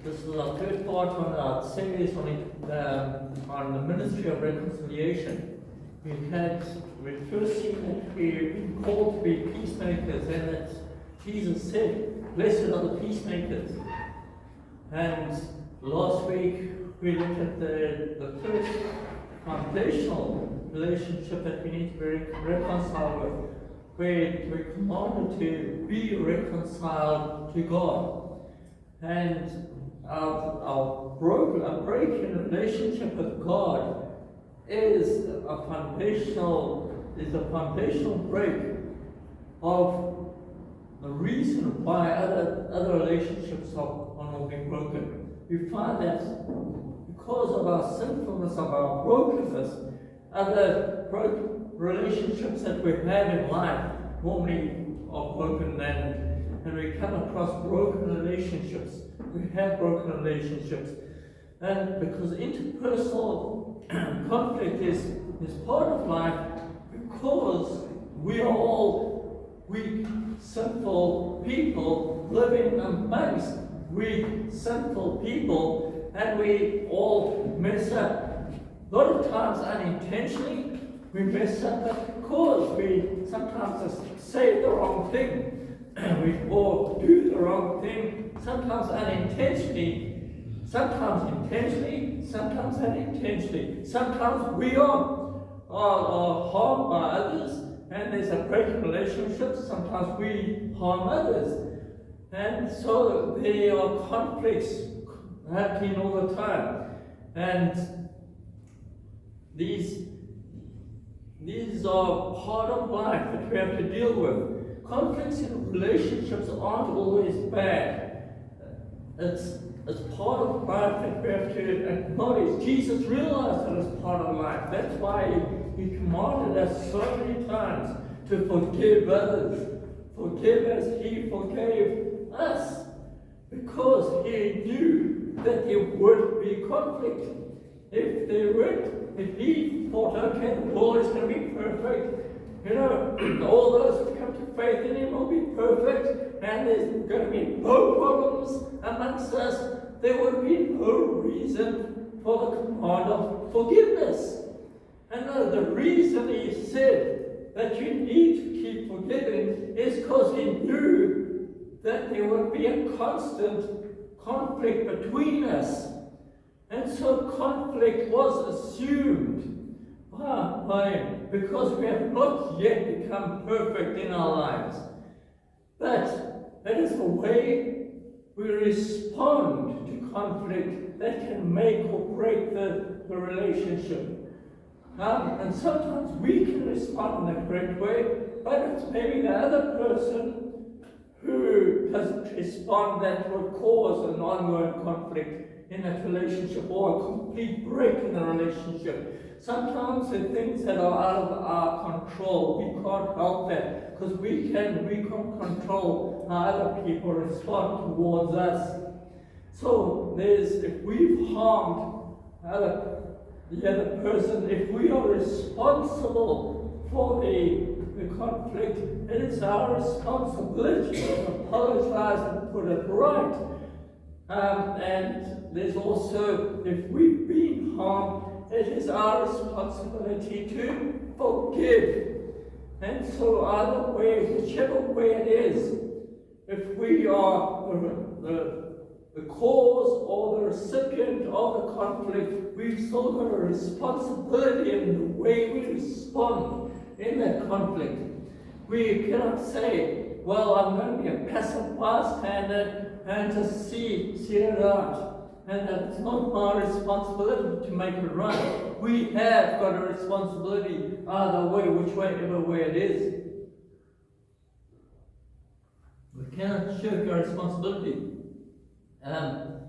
This is our third part on our series on the ministry of reconciliation. We first seen that we've been called to be peacemakers, and that Jesus said, "Blessed are the peacemakers." And last week we looked at the first foundational relationship that we need to be reconciled with, where we're commanded to be reconciled to God. And our breaking relationship with God is a foundational break of the reason why other relationships are not being broken. We find that because of our sinfulness, of our brokenness, other relationships that we have in life normally are broken, and we come across broken relationships. We have broken relationships. And because interpersonal conflict is part of life, because we are all weak, sinful people living amongst weak, sinful people, and we all mess up. A lot of times unintentionally, we mess up because we sometimes just say the wrong thing. Or do the wrong thing, sometimes unintentionally, sometimes intentionally, sometimes unintentionally. Sometimes we are harmed by others, and there's a breaking relationship. Sometimes we harm others. And so there are conflicts happening all the time. And these are part of life that we have to deal with. Conflicts in relationships aren't always bad. It's part of life that we have to acknowledge. Jesus realized that it's part of life. That's why he commanded us so many times to forgive others. Forgive as he forgave us. Because he knew that there would be conflict. If he thought, okay, the world is going to be perfect, all those who come to faith in him will be perfect, and there's going to be no problems amongst us, there would be no reason for the command of forgiveness. And the reason he said that you need to keep forgiving is because he knew that there would be a constant conflict between us. And so conflict was assumed by him, because we have not yet become perfect in our lives. But that is the way we respond to conflict that can make or break the relationship. And sometimes we can respond in the correct way, but it's maybe the other person who doesn't respond that will cause an ongoing conflict in that relationship, or a complete break in the relationship. Sometimes the things that are out of our control, we can't help that, because we can't control how other people respond towards us. So if we've harmed the other person, if we are responsible for the conflict, it is our responsibility to apologize and put it right. And there's also, if we've been harmed, it is our responsibility to forgive. And so either way, whichever way it is, if we are the cause or the recipient of the conflict, we've still got a responsibility in the way we respond in that conflict. We cannot say, well, I'm going to be a passive bystander and just see it out. And it's not my responsibility to make it right. We have got a responsibility either way, whichever way it is. We cannot shirk our responsibility. And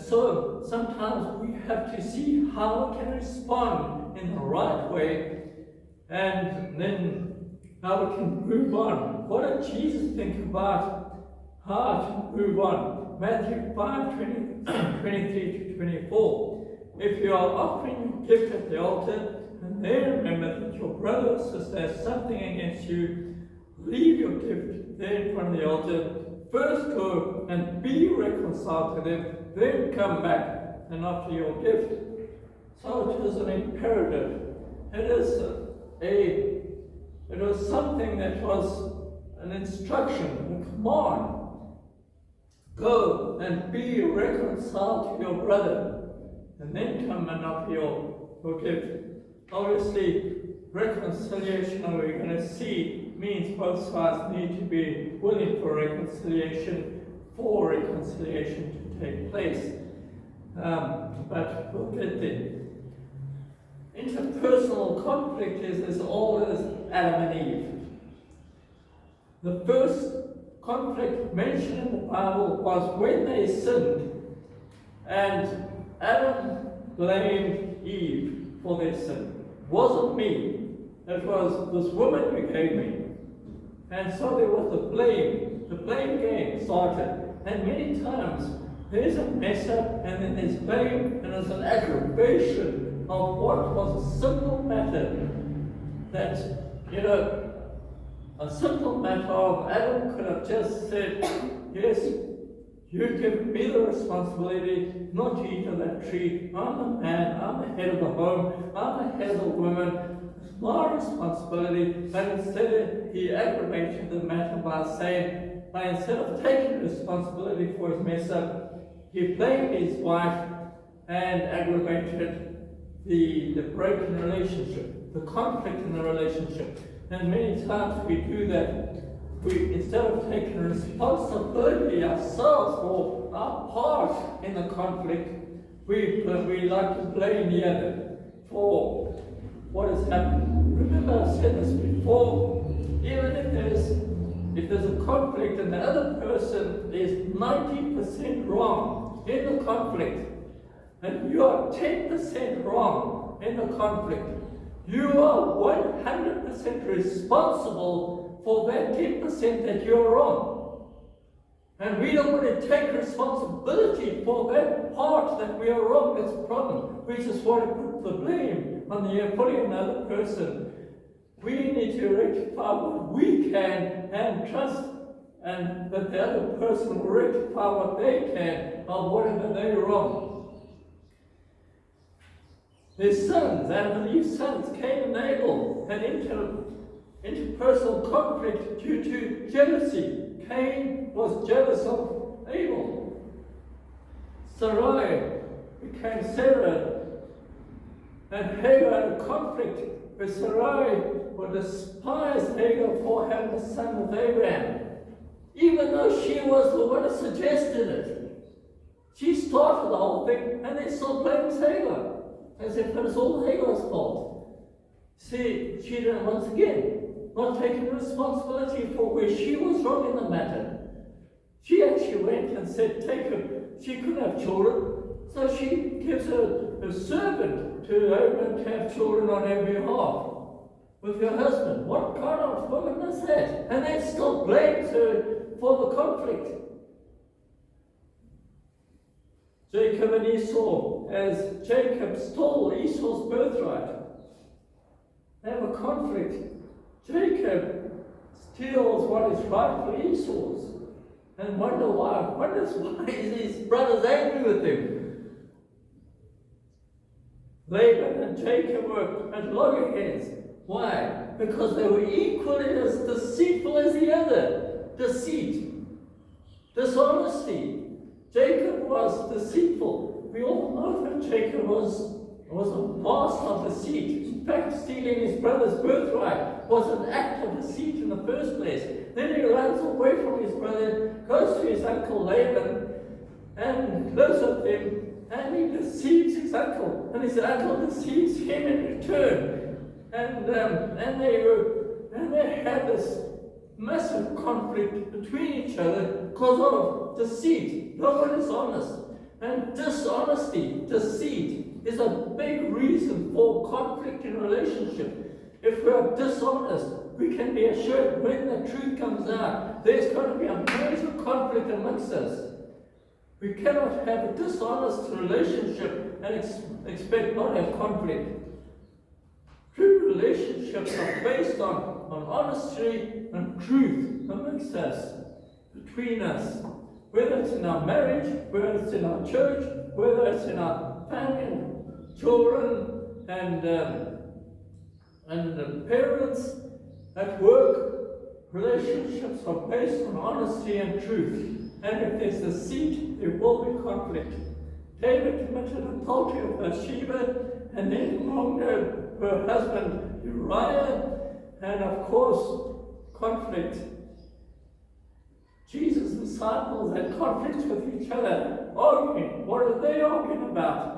so sometimes we have to see how we can respond in the right way, and then how we can move on. What did Jesus think about how to move on? Matthew 5:23 to 24. If you are offering your gift at the altar, and then remember that your brother or sister has something against you, leave your gift there in front of the altar. first go and be reconciled to them, then come back and offer your gift. So it is an imperative. It was something that was an instruction, a command. Go and be reconciled to your brother, and then come and offer your gift. Obviously, reconciliation, we're going to see, means both sides need to be willing for reconciliation to take place. But we'll get there. Interpersonal conflict is as old as Adam and Eve. The first conflict mentioned in the Bible was when they sinned, and Adam blamed Eve for their sin. It wasn't me. It was this woman who gave me. And so there was the blame game started. And many times there's a mess up, and then there's blame, and there's an aggravation of what was a simple matter that, a simple matter of Adam could have just said, yes, you've given me the responsibility not to eat of that tree. I'm the man, I'm the head of the home, I'm the head of the woman. It's my responsibility. But instead he aggravated the matter by instead of taking responsibility for his mess up, he blamed his wife and aggravated the broken relationship, the conflict in the relationship. And many times we do that. We, instead of taking responsibility ourselves for our part in the conflict, we like to blame the other for what has happened. Remember, I've said this before, even if there's a conflict and the other person is 90% wrong in the conflict, and you are 10% wrong in the conflict, you are 100% responsible for that 10% that you're wrong. And we don't want to take responsibility for that part that we are wrong. That's a problem. We just want to put the blame on putting another person. We need to rectify what we can and trust and that the other person will rectify what they can of whatever they're wrong. Their sons, Adam and Eve's sons, Cain and Abel, had interpersonal conflict due to jealousy. Cain was jealous of Abel. Sarai became Sarah, and Hagar had a conflict where Sarai would despise Hagar for having a son with Abraham, even though she was the one who suggested it. She started the whole thing, and they still blamed Hagar, as if it was all Hagar's fault. See, she didn't, once again, not taking responsibility for where she was wrong in the matter. She actually went and said, she couldn't have children, so she gives her servant to Abraham to have children on her behalf with her husband. What kind of woman is that? And they still blamed her for the conflict. Jacob and Esau, as Jacob stole Esau's birthright. They have a conflict. Jacob steals what is rightfully Esau's and wonders why his brother's angry with him. Laban and Jacob were at loggerheads. Why? Because they were equally as deceitful as the other. Deceit. Dishonesty. Jacob was deceitful. We all know that Jacob was a master of deceit. In fact, stealing his brother's birthright was an act of deceit in the first place. Then he runs away from his brother, goes to his uncle Laban, and lives with him, and he deceives his uncle, and his uncle deceives him in return. And they had this massive conflict between each other because of deceit. No one is honest. And dishonesty, deceit, is a big reason for conflict in relationship. If we are dishonest, we can be assured when the truth comes out, there's going to be a major conflict amongst us. We cannot have a dishonest relationship and expect not to have conflict. True relationships are based on honesty and truth amongst us. between us, whether it's in our marriage, whether it's in our church, whether it's in our family and children and parents at work. Relationships are based on honesty and truth. And if there's deceit, there will be conflict. David committed adultery with Bathsheba and then wronged her husband Uriah, and of course, conflict. Jesus' disciples had conflicts with each other, arguing. What are they arguing about?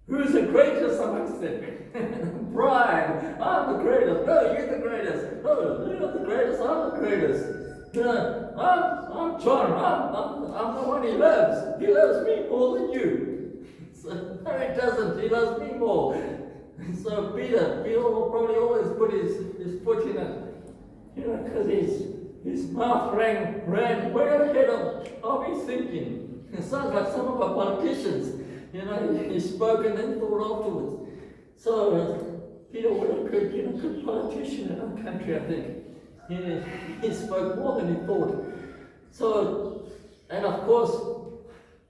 Who's the greatest amongst them? Pride. I'm the greatest. No, you're the greatest. No, you're not the greatest. I'm the greatest. I'm John. I'm the one he loves. He loves me more than you. So, no, he doesn't. He loves me more. So Peter will probably always put his foot in it, because his mouth ran way ahead of his thinking. It sounds like some of our politicians. He spoke and then thought afterwards. So Peter would have been a good politician in our country, I think. He spoke more than he thought. So, and of course,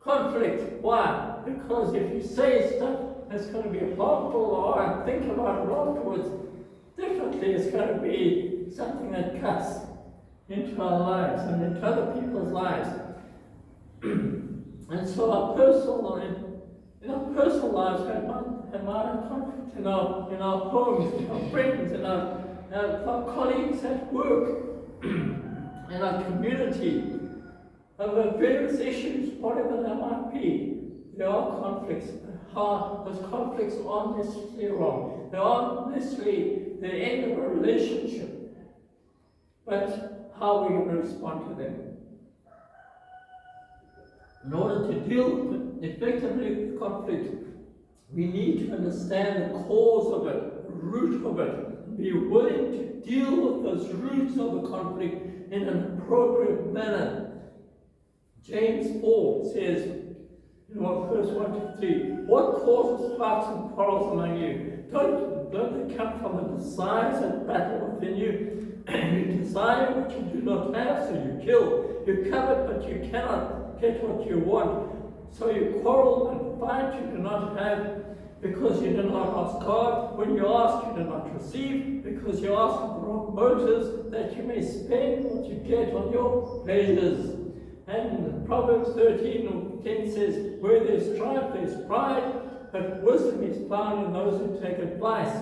conflict. Why? Because if you say stuff that's going to be harmful or think about it afterwards, definitely it's going to be something that cuts into our lives and into other people's lives. And so our in our personal lives, we might have conflict in our homes, in our friends, in our colleagues at work, in our community, over various issues, whatever they might be. There are conflicts. Those conflicts aren't necessarily wrong. They aren't necessarily the end of a relationship. But how are we going to respond to them? In order to deal effectively with conflict, we need to understand the cause of it, the root of it, be willing to deal with those roots of the conflict in an appropriate manner. James 4 says, verse 1 to 3, what causes fights and quarrels among you? Don't they come from the desires that battle within you? You desire what you do not have, so you kill. You covet, but you cannot get what you want. So you quarrel and fight you do not have, because you do not ask God. When you ask, you do not receive, because you ask with the wrong motives, that you may spend what you get on your pleasures. And Proverbs 13:10 says, where there's strife, there's pride, but wisdom is found in those who take advice.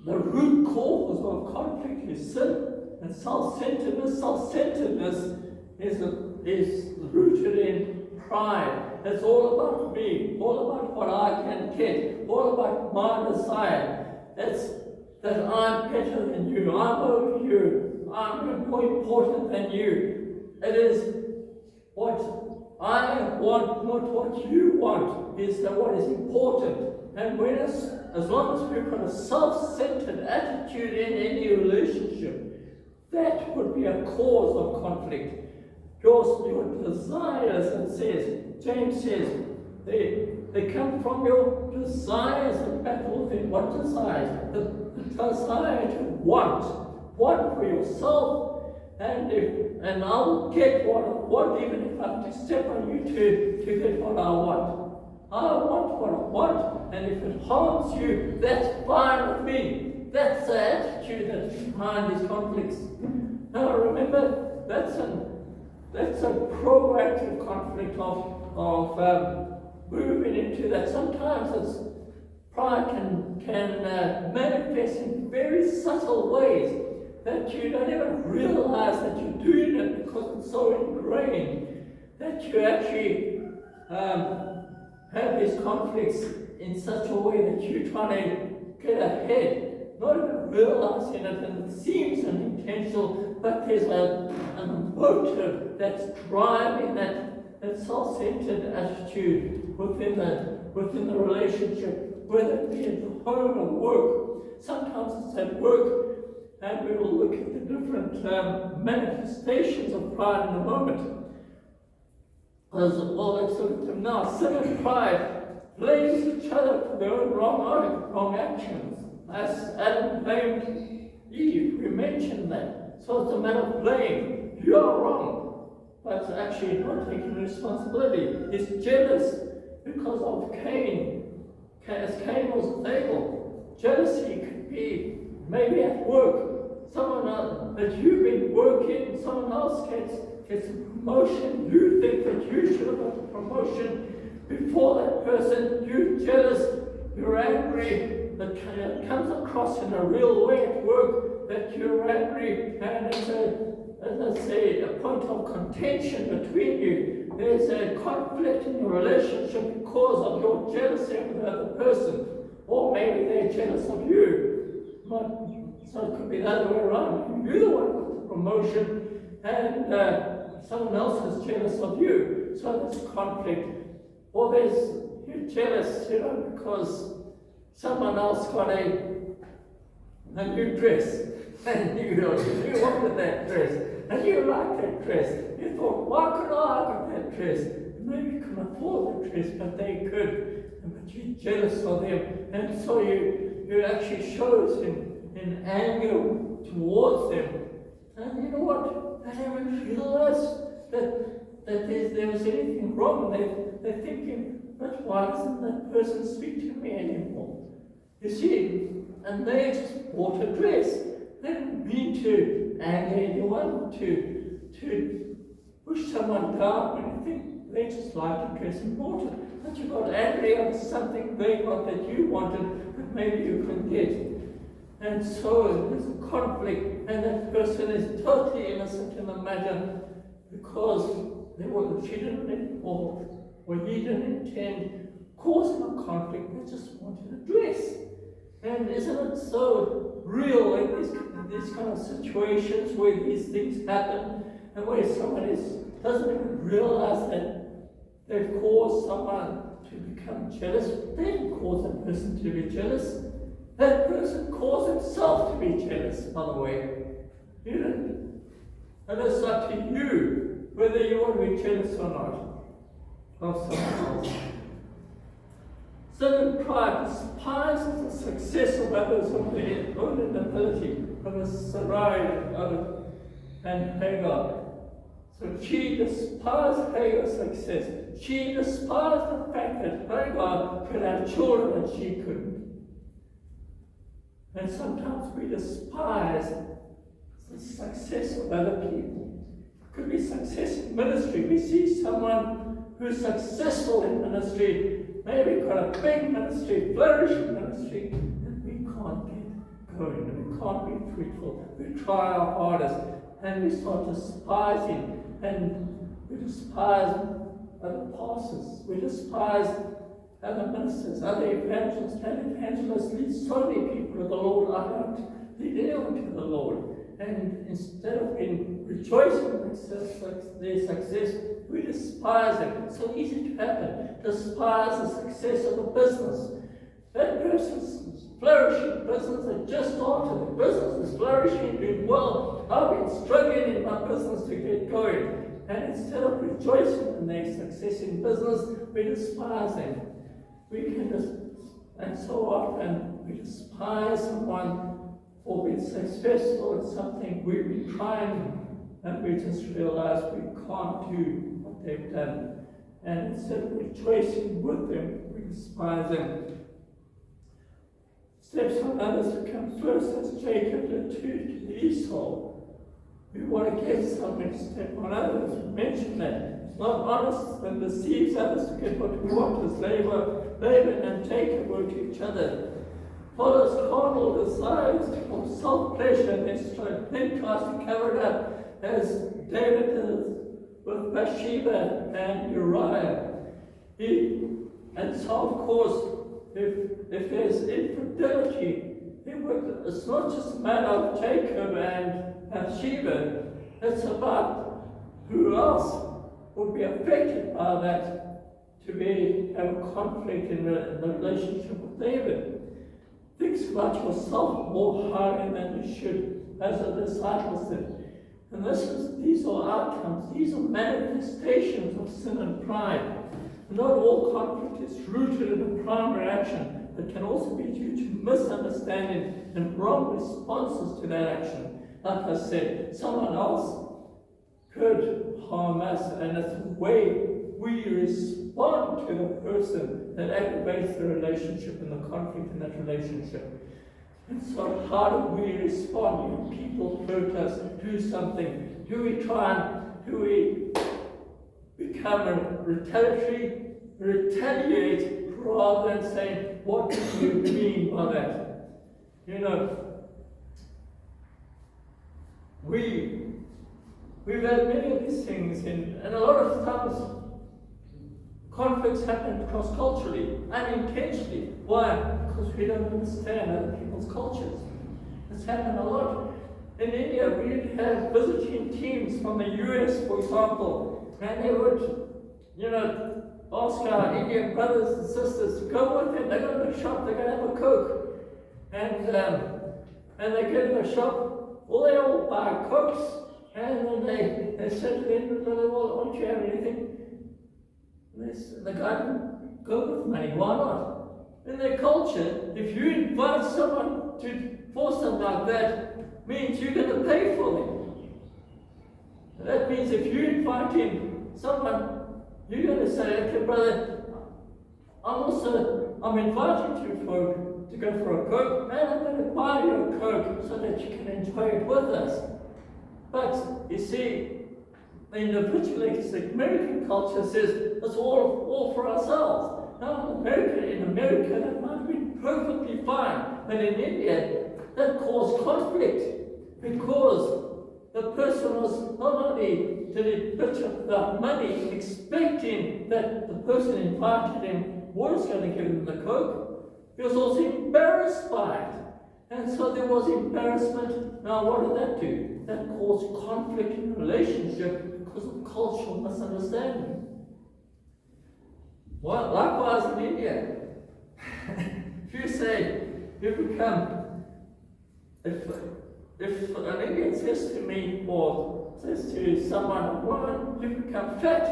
The root cause of conflict is sin and self-centeredness. Self-centeredness is rooted in pride. It's all about me, all about what I can get, all about my desire. It's that I'm better than you, I'm over you, I'm more important than you. It is what I want, not what you want, is what is important. And as long as we've got a self-centered attitude in any relationship, that would be a cause of conflict. Your desires, it says, James says, they come from your desires that battle within. What desires? The desire to want for yourself. And I'll get what I want, even if I have to step on you to get what I want. I want what I want, and if it harms you, that's fine with me. That's the attitude that's behind these conflicts. Now remember, that's a proactive conflict of moving into that. Sometimes pride can manifest in very subtle ways that you don't even realize that you're doing it, because it's so ingrained that you actually have these conflicts in such a way that you're trying to get ahead, not even realizing it, and it seems unintentional, but there's a motive that's driving that self-centered attitude within the relationship, whether it be at the home or work. Sometimes it's at work. And we will look at the different manifestations of pride in a moment. Let's look at them now. Sin and pride blames each other for their own wrong actions. As Adam blamed Eve, we mentioned that. So it's a matter of blame. you are wrong, but actually not taking responsibility. He's jealous because of Cain. As Cain was Abel, jealousy could be maybe at work, someone else that you've been working, someone else gets a promotion, you think that you should have got a promotion before that person, you're jealous, you're angry, that comes across in a real way at work, that you're angry, and it's a point of contention between you. There's a conflict in your relationship because of your jealousy of the other person, or maybe they're jealous of you. So it could be the other way around. You're the one with the promotion, and someone else is jealous of you. So there's conflict. Or you're jealous, because someone else got a new dress, and you wanted that dress, and you liked that dress. You thought, why could I get that dress? Maybe you couldn't afford the dress, but they could. But you're jealous of them, and so you actually shows in anger towards them. And you know what? They haven't realized that there was anything wrong. They're thinking, but why doesn't that person speak to me anymore? You see, and they just bought a dress. They didn't mean to anger anyone, to push someone down or anything. They just liked a dress and bought it. But you got angry over something they got that you wanted, but maybe you couldn't get. And so there's a conflict, and that person is totally innocent in the matter because she didn't, or he didn't intend causing a conflict. They just wanted a dress. And isn't it so real in these kind of situations where these things happen and where someone doesn't even realize that they've caused someone to become jealous? They didn't cause that person to be jealous. That person caused himself to be jealous, by the way. You didn't. And it's up to you whether you want to be jealous or not of someone else. Sin and pride despises the success of others of their own inability, of Sarai and Hagar. So she despised Hagar's success. She despised the fact that Hagar could have children and she couldn't. And sometimes we despise the success of other people. It could be success in ministry. We see someone who's successful in ministry, maybe got a big ministry, flourishing ministry, and we can't get going, we can't be fruitful. We try our hardest, and we start despising, and we despise other pastors, we despise other ministers, other evangelists. And evangelists lead so many people to the Lord. I don't lead anyone to the Lord. And instead of rejoicing in their success, we despise it. It's so easy to happen. Despise the success of the business. That person's flourishing business, they just started. The business is flourishing, doing well. I've been struggling in my business to get going. And instead of rejoicing in their success in business, we despise them. And so often we despise someone for being successful in something we've been trying, and we just realize we can't do what they've done. And instead of rejoicing with them, we despise them. Steps on others to come first, as Jacob did to Esau. We want to get something, step on others. We mentioned that. It's not honest and deceives others to get what we want, as Laban and Jacob were to each other. Follows carnal desires for self-pleasure, and then tries to cover it up, as David did with Bathsheba and Uriah. And so, of course, if there's infidelity, it's not just a matter of Jacob and Bathsheba, it's about who else would be affected by that to have a conflict in the relationship with David. Think about yourself more highly than you should, as the disciples did. And these are outcomes, these are manifestations of sin and pride. Not all conflict is rooted in a primary action, but can also be due to misunderstanding and wrong responses to that action. Like I said, someone else could harm us, and it's the way we respond to the person that aggravates the relationship and the conflict in that relationship. And so how do we respond when people hurt us, do something? Do we become a retaliate rather than saying, what do you mean by that? You know, we've had many of these things, and a lot of times conflicts happen cross-culturally, unintentionally. Why? Because we don't understand other people's cultures. It's happened a lot. In India, we have visiting teams from the US, for example, and they would, ask our Indian brothers and sisters to go with them. They go to the shop, they're going to have a Coke. And they get in the shop, they all buy Cokes, and then they said to them, well, won't you have anything? And the guy didn't go with money, why not? In their culture, if you invite someone for something like that, means you're going to pay for them. That means if you invite someone, you're going to say, okay, brother, I'm inviting you to go for a Coke, and I'm going to buy you a Coke so that you can enjoy it with us. But, you see, the individualistic American culture says it's all for ourselves. Now, in America, that might have been perfectly fine, but in India, that caused conflict because the person was not only did he pitch up the money expecting that the person invited him was going to give him the Coke, he was also embarrassed by it. And so there was embarrassment. Now what did that do? That caused conflict in the relationship because of cultural misunderstanding. Well, likewise in India, if you say, if an Indian says to me or says to someone, a woman, you become fat,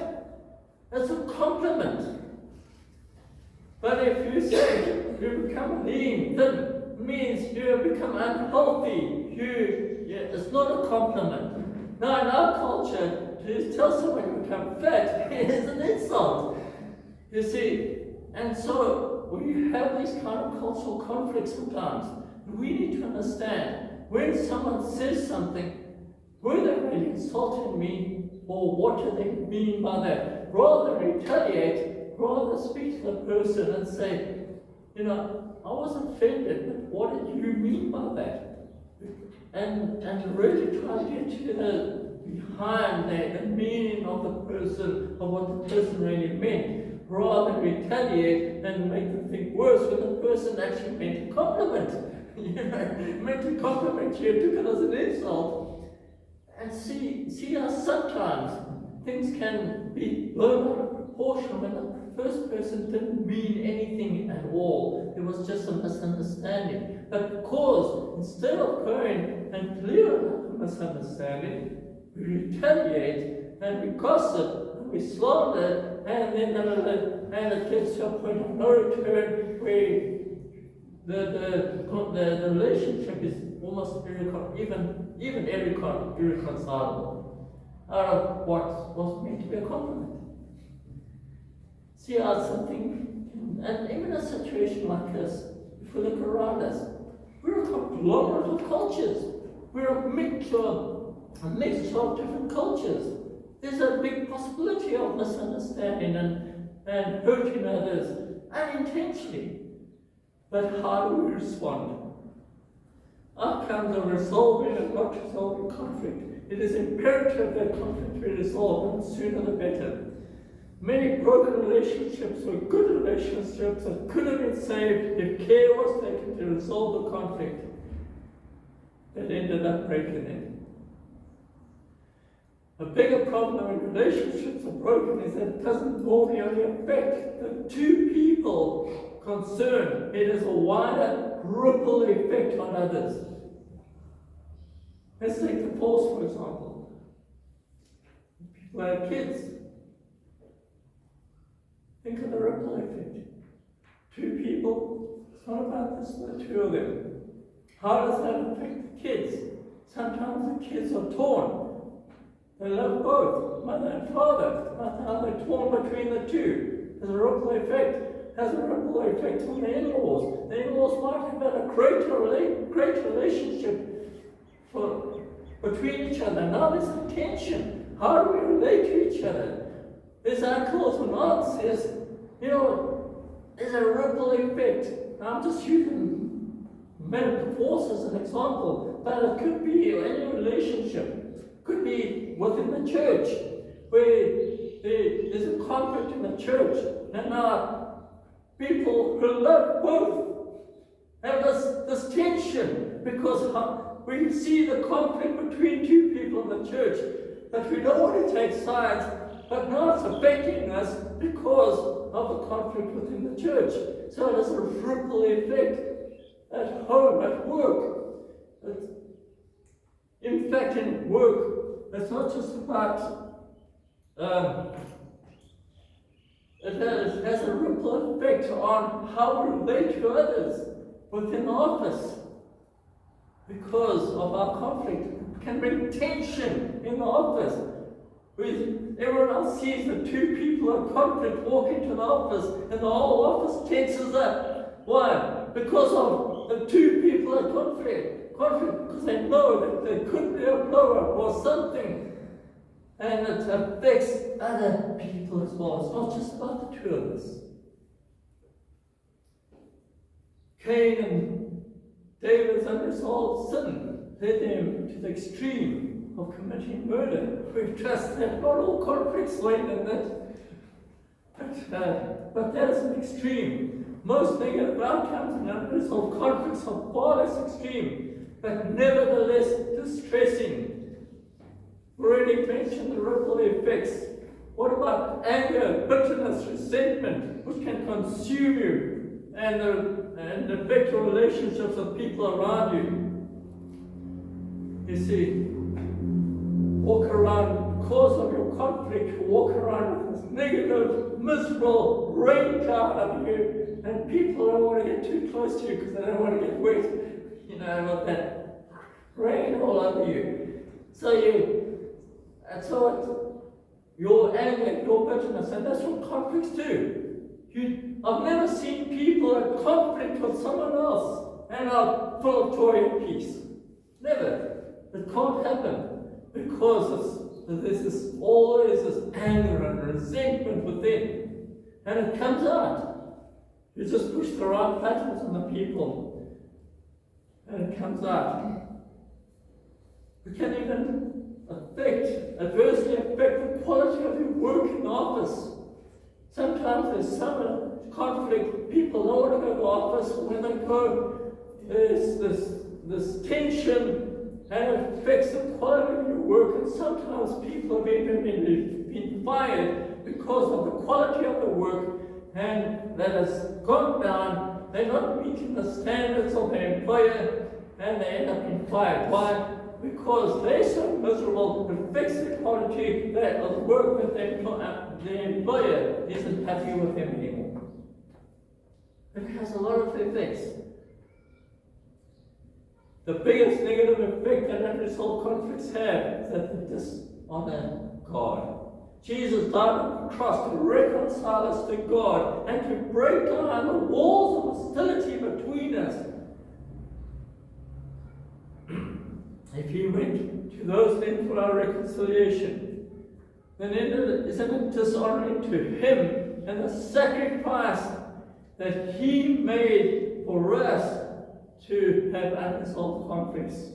that's a compliment. But if you say you become lean, that means you become unhealthy. It's not a compliment. Now in our culture, to tell someone you become fat is an insult. You see, and so we have these kind of cultural conflicts sometimes. We need to understand when someone says something, were they really insulting me, or what do they mean by that? Rather than retaliate, rather speak to the person and say, I was offended, but what did you mean by that? And really try to get to the behind the meaning of the person, of what the person really meant, rather than retaliate and make them think worse when the person actually meant a compliment. Meant to compliment you, took it as an insult. And see how sometimes things can be blown out of proportion when the first person didn't mean anything at all. It was just a misunderstanding. But because instead of going and clear up the misunderstanding, we retaliate and we gossip and we slander, and then it gets to a point of no return where the relationship is almost even irreconcilable out of what was meant to be a compliment. See how something, and even a situation like this, if we look around us, we're a conglomerate of cultures. We're a mixture of different cultures. There's a big possibility of misunderstanding and hurting others unintentionally. But how do we respond? Outcomes are resolving and not resolving conflict. It is imperative that conflict be resolved, and the sooner the better. Many broken relationships were good relationships that could have been saved if care was taken to resolve the conflict that ended up breaking them. A bigger problem when relationships are broken is that it doesn't normally only affect the two people concerned. It is a wider ripple effect on others. Let's take divorce, for example. People have kids. Think of the ripple effect. Two people, it's not about this, the two of them. How does that affect the kids? Sometimes the kids are torn. They love both, mother and father. But now they're torn between the two. There's a ripple effect. Has a ripple effect on the in-laws. The in-laws might have had a great relationship between each other. Now there's a tension. How do we relate to each other? There's uncles and aunts. There's a ripple effect. I'm just using metaphors as an example, but it could be any relationship. It could be within the church, where there's a conflict in the church, and people who love both have this tension because we see the conflict between two people in the church, that we don't want to take sides, but now it's affecting us because of the conflict within the church. So it has a ripple effect at home, at work. In fact, in work, it's not just about, it has a ripple effect on how we relate to others within the office. Because of our conflict, it can bring tension in the office. Everyone else sees the two people in conflict walk into the office, and the whole office tenses up. Why? Because of the two people in conflict, because they know that there could be a blow-up or something, and it affects other people as well. It's not just about the two of us. Cain and David's unresolved sin led them to the extreme of committing murder. We trust that not all conflicts end in that, but that is an extreme. Most negative outcomes and unresolved conflicts are far less extreme, but nevertheless distressing. We already mentioned the ripple effects. What about anger, bitterness, resentment, which can consume you and affect your relationships with people around you? You see, walk around, because of your conflict, you walk around with this negative, miserable rain cloud over you, and people don't want to get too close to you because they don't want to get wet, with that rain all over you. Your anger, your bitterness, and that's what conflicts do. I've never seen people in conflict with someone else and are full of joy and peace. Never. It can't happen because there's always this anger and resentment within, and it comes out. You just push the right buttons on the people, and it comes out. It can even adversely affect the quality of your work in the office. Sometimes there's some conflict, people don't want to go to the office. When they go, there's this tension, and it affects the quality of your work. And sometimes people have even been fired because of the quality of the work, and that has gone down. They're not meeting the standards of their employer, and they end up being fired. Why? Because they're so miserable, it affects the quality of the work that their employer isn't happy with them anymore. It has a lot of effects. The biggest negative effect that unresolved conflicts have is that they dishonor God. Jesus died on the cross to reconcile us to God and to break down the walls of hostility between us. If he went to those men for our reconciliation, then isn't it dishonoring to him and the sacrifice that he made for us to have unresolved conflicts?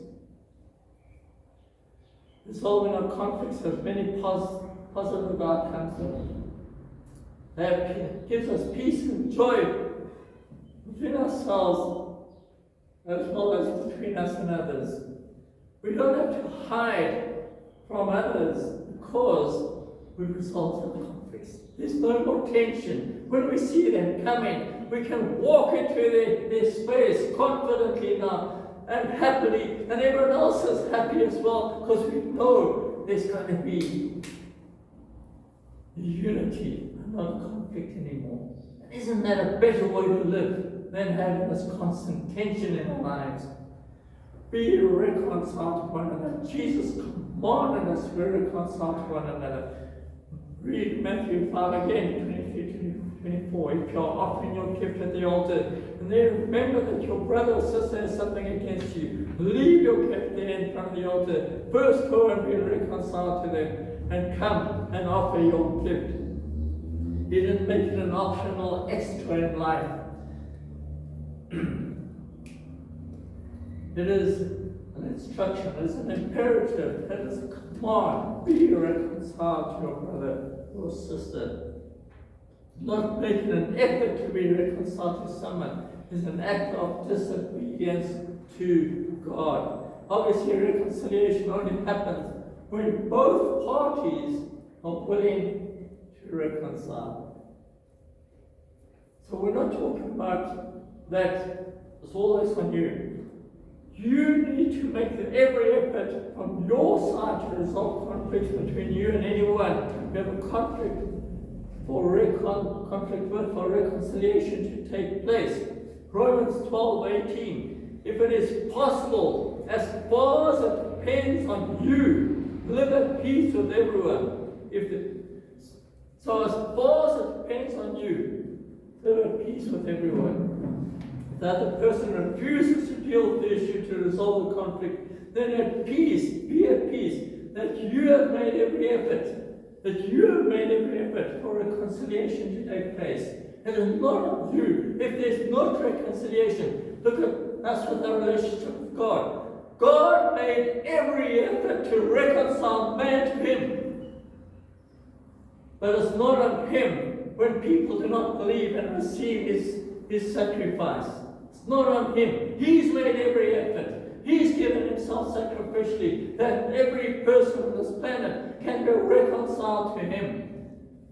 Resolving our conflicts has many positive outcomes. That gives us peace and joy within ourselves as well as between us and others. We don't have to hide from others because we resolve the conflicts. There's no more tension. When we see them coming, we can walk into their space confidently now and happily, and everyone else is happy as well because we know there's going to be unity and not conflict anymore. And isn't that a better way to live than having this constant tension in our lives? Be reconciled to one another. Jesus commanded commanded us to be reconciled to one another. Read Matthew 5 again, 23 to 24. If you're offering your gift at the altar, and then remember that your brother or sister has something against you, leave your gift there in front of the altar. First go and be reconciled to them, and come and offer your gift. He didn't make it an optional extra in life. It is an instruction, it is an imperative, it is a command. Be reconciled to your brother or sister. Not making an effort to be reconciled to someone is an act of disobedience to God. Obviously, reconciliation only happens when both parties are willing to reconcile. So we're not talking about that it's always on you. You need to make every effort from your side to resolve conflicts between you and anyone you have a conflict for reconciliation to take place. Romans 12:18. If it is possible, as far as it depends on you, live at peace with everyone. So as far as it depends on you, live at peace with everyone. If the other person refuses to deal with the issue to resolve the conflict, then at peace, be at peace, that you have made every effort for reconciliation to take place. It is not on you. If there's not reconciliation, look at us with our relationship with God. God made every effort to reconcile man to Him. But it's not on Him when people do not believe and receive His sacrifice. It's not on Him. He's made every effort. He's given Himself sacrificially that every person on this planet can be reconciled to Him.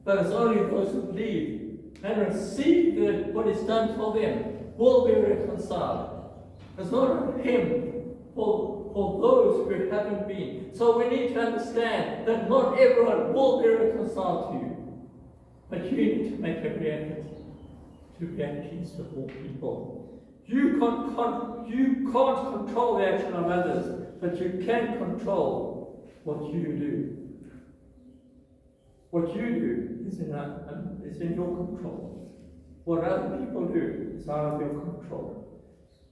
But it's only those who believe and receive what He's done for them will be reconciled. It's not on Him for those who haven't been. So we need to understand that not everyone will be reconciled to you. But you need to make every effort to be at peace with all people. You can't control the action of others, but you can control what you do. What you do is in your control. What other people do is out of your control.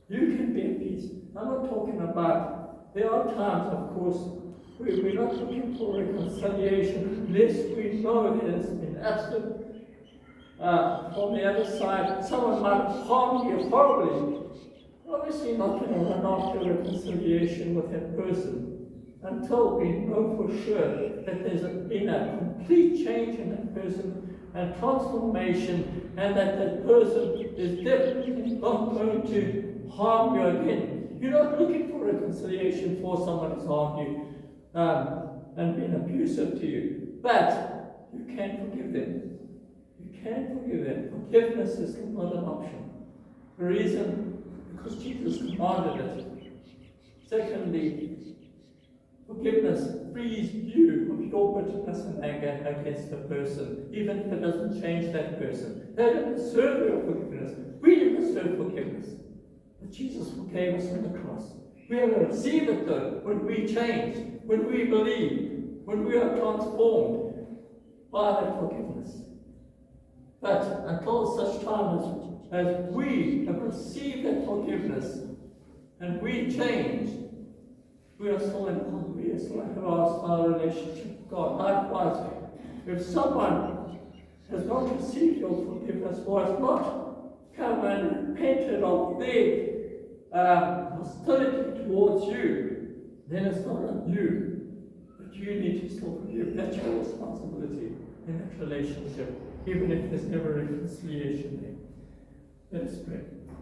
You can be at peace. I'm not talking about, there are times, of course, where we're not looking for reconciliation unless we know there's been absolute. From the other side, someone might harm you horribly. Obviously, not going to run after reconciliation with that person until we know for sure that there's been a complete change in that person and transformation, and that person is definitely not going to harm you again. You're not looking for reconciliation for someone who's harmed you and been abusive to you, but you can forgive them. You can forgive them. Forgiveness is not an option. The reason, because Jesus commanded it. Secondly, forgiveness frees you of your bitterness and anger against the person, even if it doesn't change that person. They don't deserve your forgiveness. We didn't deserve forgiveness. But Jesus forgave us on the cross. We have to receive it though when we change, when we believe, when we are transformed by that forgiveness. But until such time as we have received that forgiveness and we change, we are still have our relationship with God. Likewise, if someone has not received your forgiveness or has not come and repented of their hostility towards you, then it's not on you. But you need to still forgive. That's your responsibility in that relationship, even if there's never reconciliation there. Let us pray.